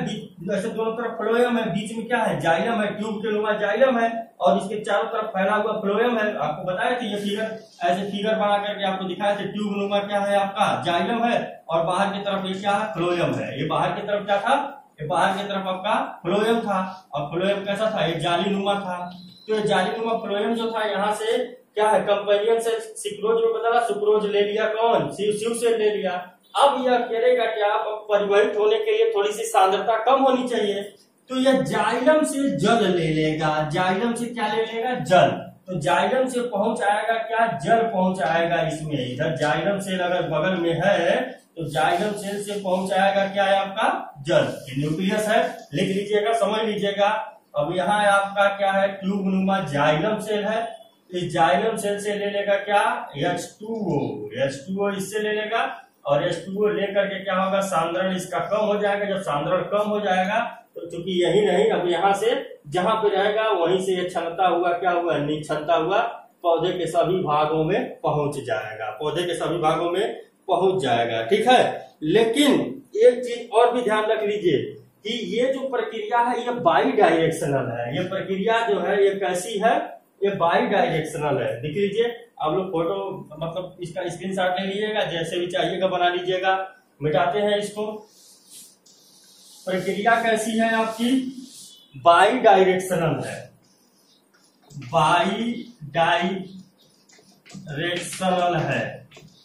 Speaker 1: ऐसे दोनों तरफ फ्लोएम है, बीच में क्या है? जाइलम है, ट्यूब के नुमा जाइलम है, और इसके चारों तरफ फैला हुआ फ्लोएम है। आपको बताया था ये फिगर, ऐसे फिगर बना करके आपको दिखाया था। ट्यूब नुमा क्या है? आपका जाइलम है, और बाहर की तरफ ये क्या है? फ्लोएम है। ये बाहर की तरफ क्या था? ये बाहर की तरफ आपका फ्लोएम था। और फ्लोएम कैसा था? एक जाली नुमा था। तो ये जाली नुमा फ्लोएम जो था यहाँ से क्या है? कंपेनियन से सुक्रोज में बदला, सुक्रोज ले लिया कौन? सीव से ले लिया। अब यह करेगा कि आप परिवहित होने के लिए थोड़ी सी सांद्रता कम होनी चाहिए, तो यह जाइलम से जल ले लेगा। जाइलम से क्या ले लेगा? जल। तो जाइलम से पहुंच आएगा क्या? जल पहुंच आएगा इसमें। इधर जाइलम सेल अगर बगल में है तो जाइलम सेल से पहुंच आएगा क्या है? आपका जल। न्यूक्लियस है, लिख लीजिएगा, समझ लीजिएगा। अब यहाँ आपका क्या है? ट्यूब नुमा जाइलम सेल है। इस जाइलम सेल से ले लेगा क्या? H2O इससे ले लेगा, और H2O लेकर के क्या होगा? सांद्रण इसका कम हो जाएगा। जब सांद्रण कम हो जाएगा तो चूंकि यही नहीं, अब यहाँ से जहां पे रहेगा वहीं से ये क्षमता हुआ क्या हुआ? निक्षणता हुआ पौधे के सभी भागों में पहुंच जाएगा, पौधे के सभी भागों में पहुंच जाएगा। ठीक है, लेकिन एक चीज और भी ध्यान रख लीजिए कि ये जो प्रक्रिया है ये बाई डायरेक्शनल है। ये प्रक्रिया जो है ये कैसी है? ये बाई डायरेक्शनल है। देख लीजिए, आप लोग फोटो मतलब इसका स्क्रीनशॉट ले लीजिएगा, जैसे भी चाहिएगा बना लीजिएगा। मिटाते हैं इसको। प्रक्रिया कैसी है आपकी? बाई डायरेक्शनल है। बाई डायरेक्शनल है,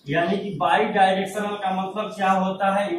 Speaker 1: यानी कि बाई डायरेक्शनल का मतलब क्या होता है?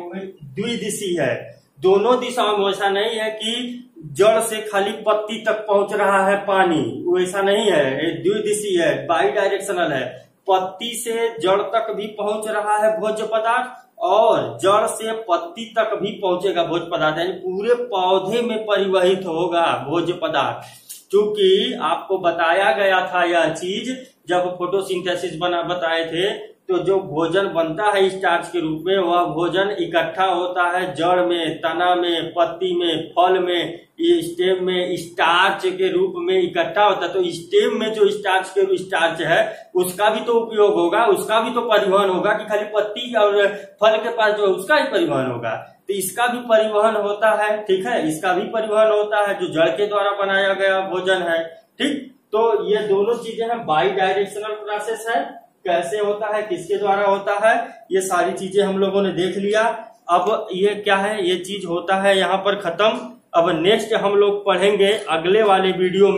Speaker 1: द्विदिशीय है, दोनों दिशाओं में। ऐसा नहीं है कि जड़ से खाली पत्ती तक पहुंच रहा है पानी, वो ऐसा नहीं है। ये द्विदिशीय है, बाई डायरेक्शनल है। पत्ती से जड़ तक भी पहुंच रहा है भोज्य पदार्थ, और जड़ से पत्ती तक भी पहुंचेगा भोज्य पदार्थ, यानी पूरे पौधे में परिवहित होगा भोज्य पदार्थ। क्योंकि आपको बताया गया था यह चीज जब फोटोसिंथेसिस बताए थे, तो जो भोजन बनता है स्टार्च के रूप में, वह भोजन इकट्ठा होता है जड़ में, तना में, पत्ती में, फल में, स्टेम में स्टार्च के रूप में इकट्ठा होता है। तो स्टेम में जो स्टार्च है उसका भी तो उपयोग होगा, उसका भी तो परिवहन होगा कि खाली पत्ती और फल के पास जो उसका ही परिवहन होगा। तो इसका भी परिवहन होता है, ठीक है, इसका भी परिवहन होता है जो जड़ के द्वारा बनाया गया भोजन है, ठीक। तो ये दोनों चीजें हैं, बाई डायरेक्शनल प्रोसेस है, कैसे होता है, किसके द्वारा होता है, ये सारी चीजें हम लोगों ने देख लिया। अब ये क्या है, ये चीज होता है यहाँ पर खत्म। अब नेक्स्ट हम लोग पढ़ेंगे अगले वाले वीडियो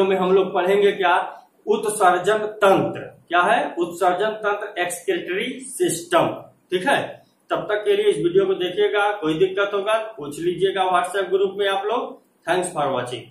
Speaker 1: में हम लोग पढ़ेंगे क्या, उत्सर्जन तंत्र। क्या है, उत्सर्जन तंत्र, एक्सक्रीटरी सिस्टम, ठीक है। तब तक के लिए इस वीडियो को देखिएगा, कोई दिक्कत होगा पूछ लीजिएगा व्हाट्सएप ग्रुप में आप लोग। Thanks for watching.